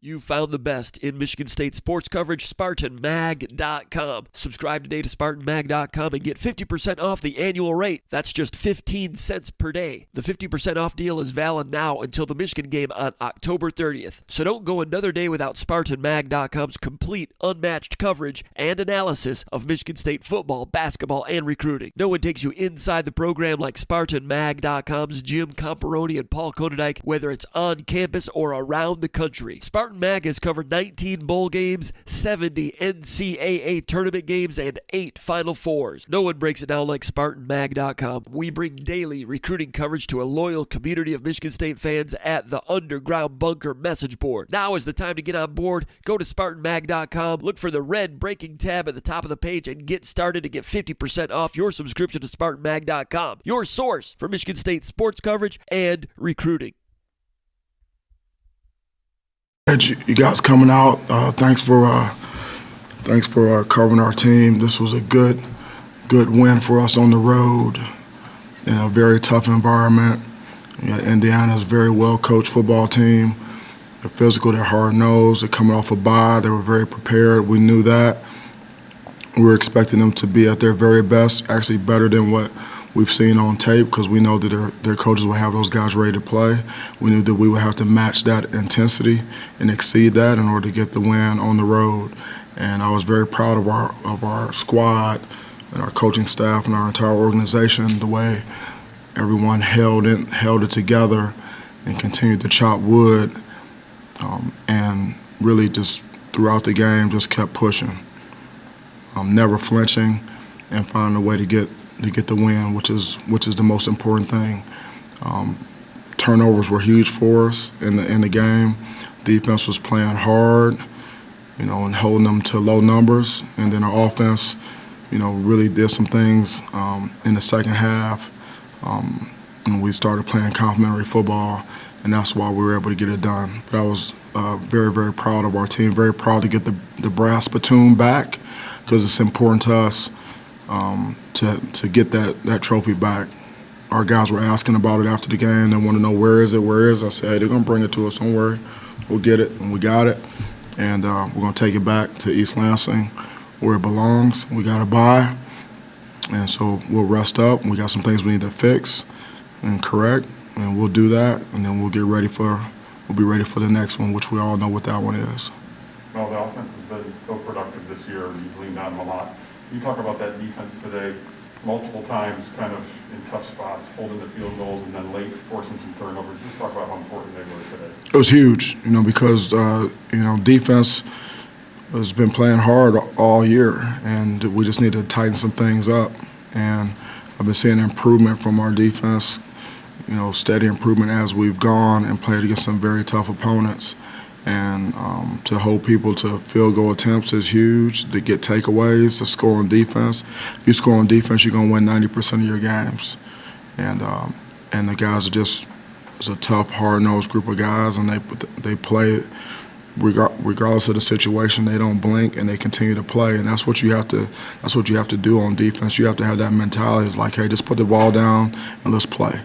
You found the best in Michigan State sports coverage, SpartanMag.com. Subscribe today to SpartanMag.com and get 50% off the annual rate. That's just 15 cents per day. The 50% off deal is valid now until the Michigan game on October 30th. So don't go another day without SpartanMag.com's complete, unmatched coverage and analysis of Michigan State football, basketball, and recruiting. No one takes you inside the program like SpartanMag.com's Jim Comparoni and Paul Konadike, whether it's on campus or around the country. Spartan Mag has covered 19 bowl games, 70 NCAA tournament games, and 8 Final Fours. No one breaks it down like SpartanMag.com. We bring daily recruiting coverage to a loyal community of Michigan State fans at the Underground Bunker message board. Now is the time to get on board. Go to SpartanMag.com, look for the red breaking tab at the top of the page, and get started to get 50% off your subscription to SpartanMag.com, your source for Michigan State sports coverage and recruiting. You guys coming out. Thanks for covering our team. This was a good win for us on the road in a very tough environment. Indiana's a very well-coached football team. They're physical, they're hard-nosed, they're coming off a bye. They were very prepared. We knew that. We were expecting them to be at their very best, actually better than what we've seen on tape, because we know that their coaches will have those guys ready to play. We knew that we would have to match that intensity and exceed that in order to get the win on the road. And I was very proud of our squad and our coaching staff and our entire organization, the way everyone held it together and continued to chop wood, and really just throughout the game just kept pushing, never flinching, and finding a way to get the win, which is the most important thing. Turnovers were huge for us in the game. Defense was playing hard, and holding them to low numbers. And then our offense, really did some things in the second half. And we started playing complementary football, and that's why we were able to get it done. But I was very, very proud of our team, very proud to get the brass platoon back, because it's important to us to get that trophy back. Our guys were asking about it after the game. They want to know where is it. I said, hey, they're going to bring it to us. Don't worry. We'll get it, and we got it. And we're going to take it back to East Lansing where it belongs. We got to bye, and so we'll rest up. We got some things we need to fix and correct, and we'll do that, and then we'll be ready for the next one, which we all know what that one is. Well, the offense has been so productive this year. You've leaned on them a lot. You talk about that defense today multiple times, kind of in tough spots, holding the field goals, and then late forcing some turnovers. Just talk about how important they were today. It was huge, because defense has been playing hard all year, and we just need to tighten some things up. And I've been seeing improvement from our defense, steady improvement as we've gone and played against some very tough opponents. And to hold people to field goal attempts is huge. To get takeaways, to score on defense. If you score on defense, you're going to win 90% of your games. And the guys it's a tough, hard-nosed group of guys, and they play regardless of the situation. They don't blink, and they continue to play. And that's what you have to do on defense. You have to have that mentality. It's like, hey, just put the ball down and let's play.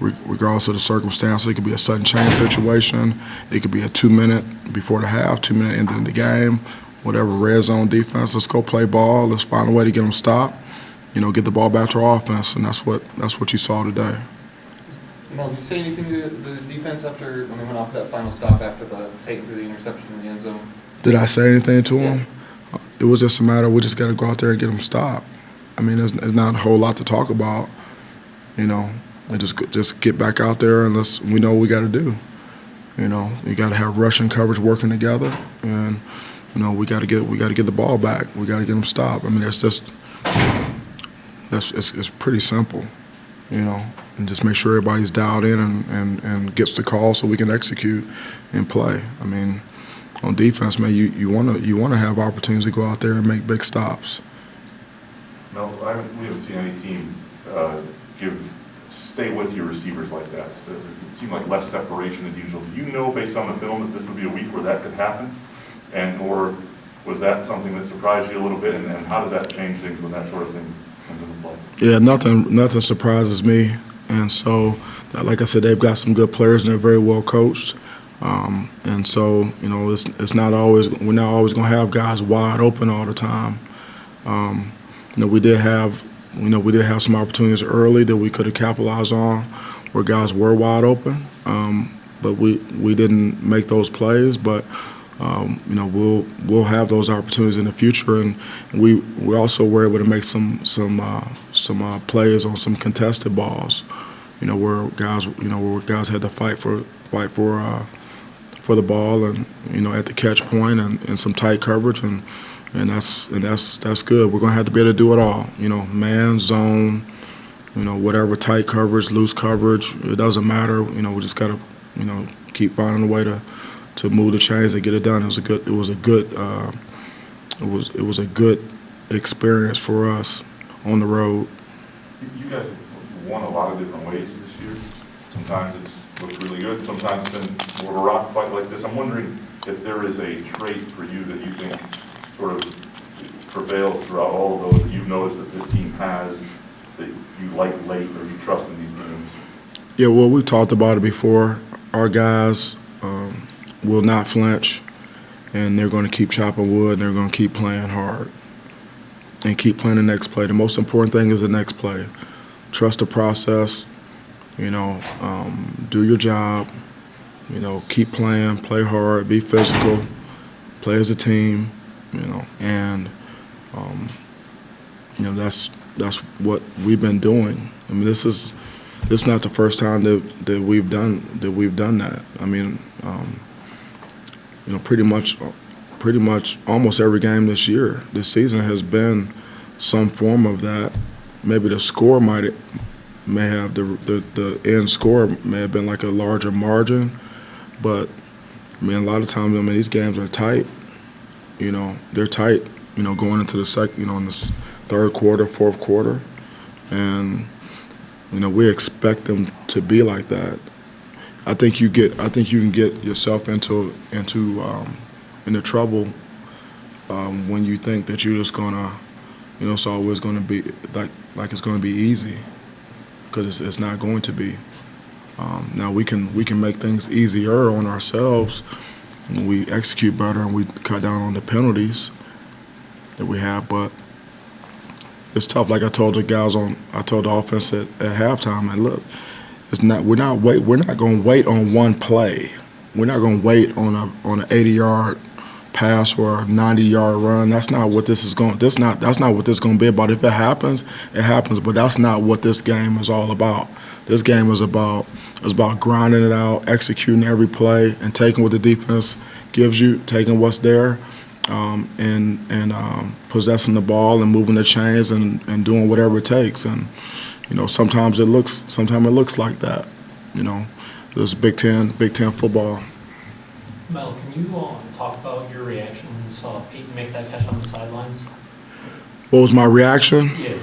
Regardless of the circumstance, it could be a sudden change situation. It could be a 2-minute before the half, 2-minute end of the game, whatever, red zone defense. Let's go play ball. Let's find a way to get them stopped. Get the ball back to our offense, and that's what you saw today. Mel, did you say anything to the defense after when they went off that final stop after the fake for the interception in the end zone? Did I say anything to them? It was just a matter we just got to go out there and get them stopped. I mean, there's not a whole lot to talk about, And just get back out there, and we know what we got to do. You got to have rush and coverage working together, and we got to get the ball back. We got to get them stopped. I mean, it's pretty simple, and just make sure everybody's dialed in and gets the call so we can execute and play. I mean, on defense, man, you want to have opportunities to go out there and make big stops. No, we haven't seen any team stay with your receivers like that. It seemed like less separation than usual. Do you know, based on the film, that this would be a week where that could happen? Or was that something that surprised you a little bit? And how does that change things when that sort of thing comes into play? Yeah, nothing surprises me. And so, like I said, they've got some good players and they're very well coached. And so, it's not always, we're not always going to have guys wide open all the time. We did have some opportunities early that we could have capitalized on where guys were wide open, but we didn't make those plays. But we'll have those opportunities in the future, and we also were able to make some plays on some contested balls, where guys had to fight for the ball and at the catch point and some tight coverage and that's good. We're gonna have to be able to do it all. Man, zone, whatever, tight coverage, loose coverage. It doesn't matter. We just gotta keep finding a way to move the chains and get it done. It was a good experience for us on the road. You guys have won a lot of different ways this year. Sometimes it's looked really good. Sometimes it's been more of a rock fight like this. I'm wondering if there is a trait for you that you think sort of prevails throughout all of those that you've noticed that this team has that you like late or you trust in these games. Yeah, well, we talked about it before. Our guys will not flinch, and they're going to keep chopping wood, and they're going to keep playing hard and keep playing the next play. The most important thing is the next play. Trust the process, do your job, keep playing, play hard, be physical, play as a team, and that's what we've been doing. I mean, this is not the first time that we've done that. I mean, pretty much almost every game this season has been some form of that. Maybe the score may have the end score may have been like a larger margin, but I mean, a lot of times, these games are tight. They're tight. Going into the in the third quarter, fourth quarter, and we expect them to be like that. I think you can get yourself into trouble when you think that you're just gonna, it's always gonna be like it's gonna be easy, because it's not going to be. Now we can make things easier on ourselves when we execute better and we cut down on the penalties that we have, but it's tough. Like I told the offense at halftime, and look, we're not going to wait on one play. We're not going to wait on an 80-yard pass or a 90-yard run. That's not what this is going. That's not what this is going to be about. If it happens, it happens. But that's not what this game is all about. This game is about grinding it out, executing every play, and taking what the defense gives you, taking what's there, and possessing the ball and moving the chains and doing whatever it takes. And sometimes it looks like that. This Big Ten football. Mel, can you talk about your reaction when you saw Peyton make that catch on the sidelines? What was my reaction? Yeah.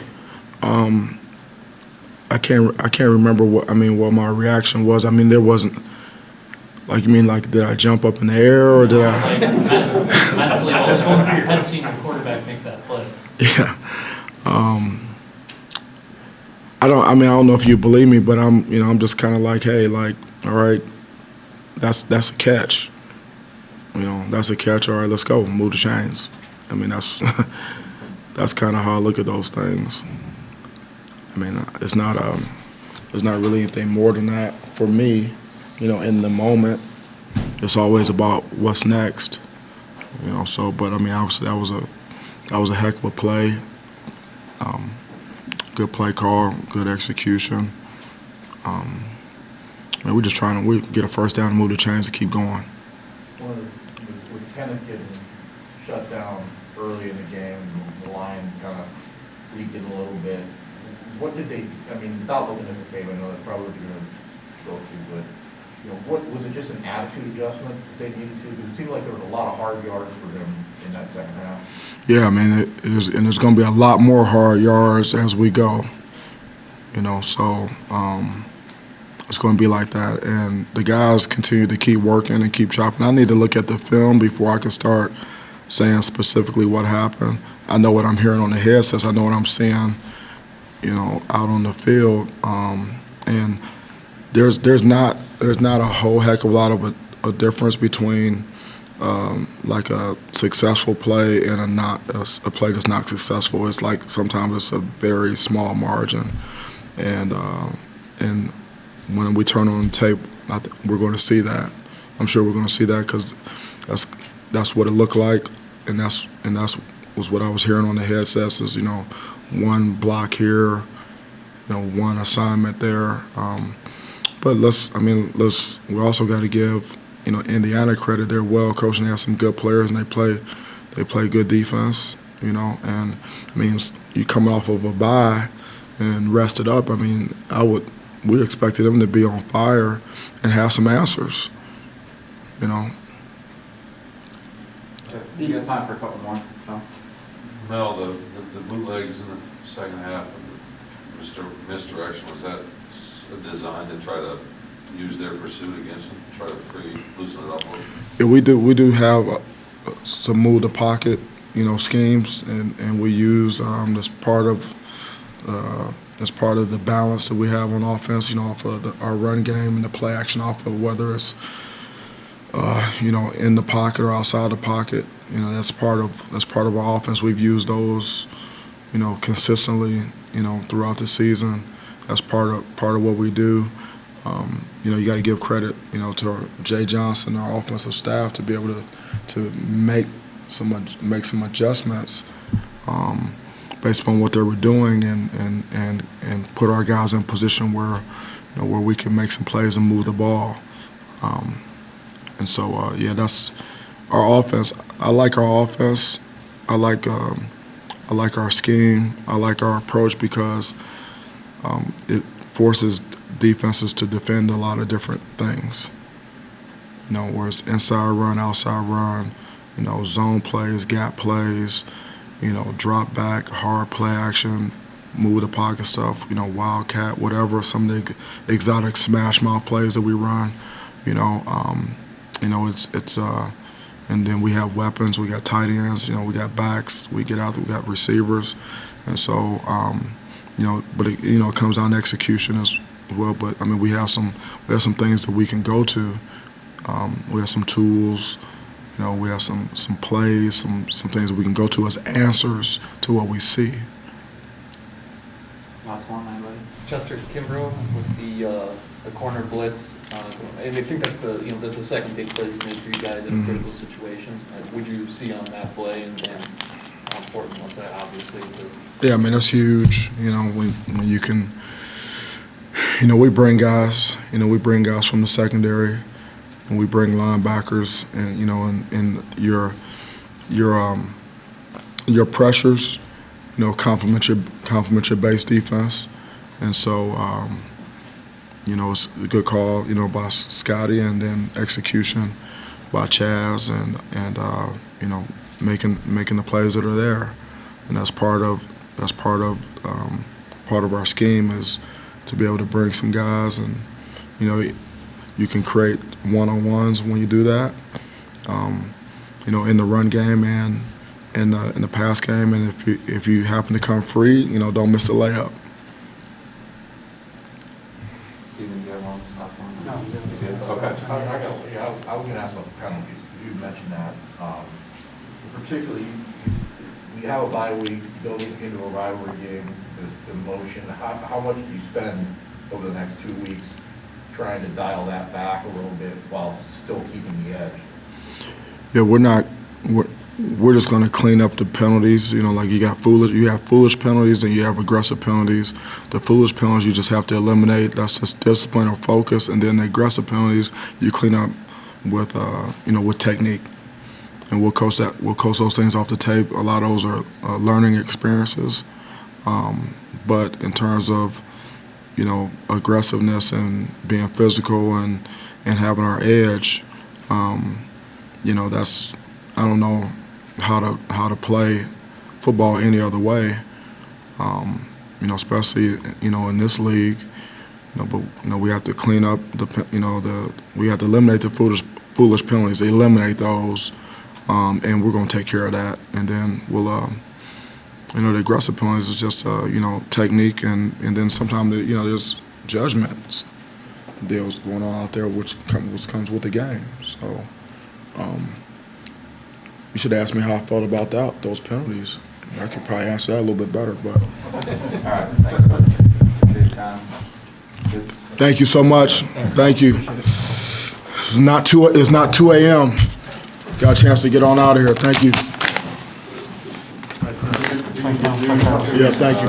I can't remember what my reaction was. I mean, there wasn't. Like, you mean like, did I jump up in the air or did I? Like, mentally, what was going through your head seeing your quarterback make that play? Yeah. I don't know if you believe me, but I'm just kind of like, hey, like, all right, that's a catch. That's a catch. All right, let's go, move the chains. I mean, that's kind of how I look at those things. I mean, it's not really anything more than that for me. In the moment, it's always about what's next. So, but I mean, obviously that was a heck of a play. Good play call, good execution. We're just trying to get a first down and move the chains to keep going. With Kenneth getting shut down early in the game, the line kind of leaking a little bit. What did they? I mean, without looking at the tape, I know that's probably going to go through, but. What was it? Just an attitude adjustment that they needed to? Because it seemed like there was a lot of hard yards for them in that second half. Yeah, I mean, and there's going to be a lot more hard yards as we go. So it's going to be like that, and the guys continue to keep working and keep chopping. I need to look at the film before I can start saying specifically what happened. I know what I'm hearing on the headsets. I know what I'm seeing, out on the field, and there's not a whole heck of a lot a difference between like a successful play and a play that's not successful. It's like sometimes it's a very small margin, and when we turn on the tape, we're going to see that. I'm sure we're going to see that because that's what it looked like, and that's was what I was hearing on the headsets. Is one block here, one assignment there. But we also got to give Indiana credit. They're well coached and they have some good players, and they play good defense. And you coming off of a bye and rested up. We expected them to be on fire and have some answers. You got time for a couple more, Sean? Mel, the bootlegs in the second half of the misdirection, was that designed to try to use their pursuit against them, try to loosen it up a little? Yeah, we do have some move the pocket, schemes, and we use as part of the balance that we have on offense, off of our run game and the play action off of whether it's in the pocket or outside the pocket. That's part of our offense. We've used those, consistently, throughout the season. That's part of what we do. You got to give credit, to Jay Johnson, our offensive staff, to be able to make some adjustments based upon what they were doing and put our guys in position where we can make some plays and move the ball. And so, that's our offense. I like our offense. I like our scheme. I like our approach because it forces defenses to defend a lot of different things. Whereas inside run, outside run, zone plays, gap plays, drop back, hard play action, move the pocket stuff, wildcat, whatever, some of the exotic smash mouth plays that we run, and then we have weapons, we got tight ends, we got backs, we got receivers, and so, but it comes down to execution as well. But we have some things that we can go to. We have some tools, we have some plays, some things that we can go to as answers to what we see. Last one, anybody? Chester Kimbrough with the corner blitz, and I think that's the second big play he's made for you guys in a critical situation. Would you see on that play, and how important was that, obviously? Yeah, that's huge. When you can, we bring guys from the secondary, and we bring linebackers, and your pressures, complement your base defense, and so. It's a good call, by Scotty, and then execution by Chaz, and making the plays that are there, and that's part of our scheme is to be able to bring some guys, and you can create one-on-ones when you do that, in the run game and in the pass game, and if you happen to come free, don't miss the layup. Steven, do you have one last one? No. Okay. I was going to ask about the penalties. You mentioned that. Particularly, we have a bye week, building into a rivalry game, there's emotion. How much do you spend over the next 2 weeks trying to dial that back a little bit while still keeping the edge? Yeah, we're just going to clean up the penalties. Like you have foolish penalties and you have aggressive penalties. The foolish penalties you just have to eliminate. That's just discipline or focus. And then the aggressive penalties you clean up with with technique. And we'll coach those things off the tape. A lot of those are learning experiences. But in terms of aggressiveness and being physical and having our edge, that's, I don't know how to play football any other way, especially in this league, but we have to clean up we have to eliminate the foolish penalties, eliminate those, and we're going to take care of that, and then we'll the aggressive penalties is just technique, and then sometimes there's judgment. deals going on out there, which comes with the game. So you should ask me how I felt about those penalties. I could probably answer that a little bit better, but. All right, thanks, Coach. Appreciate your time. Good. Thank you so much. Thank you. It's not 2 a.m. Got a chance to get on out of here. Thank you. Yeah, thank you.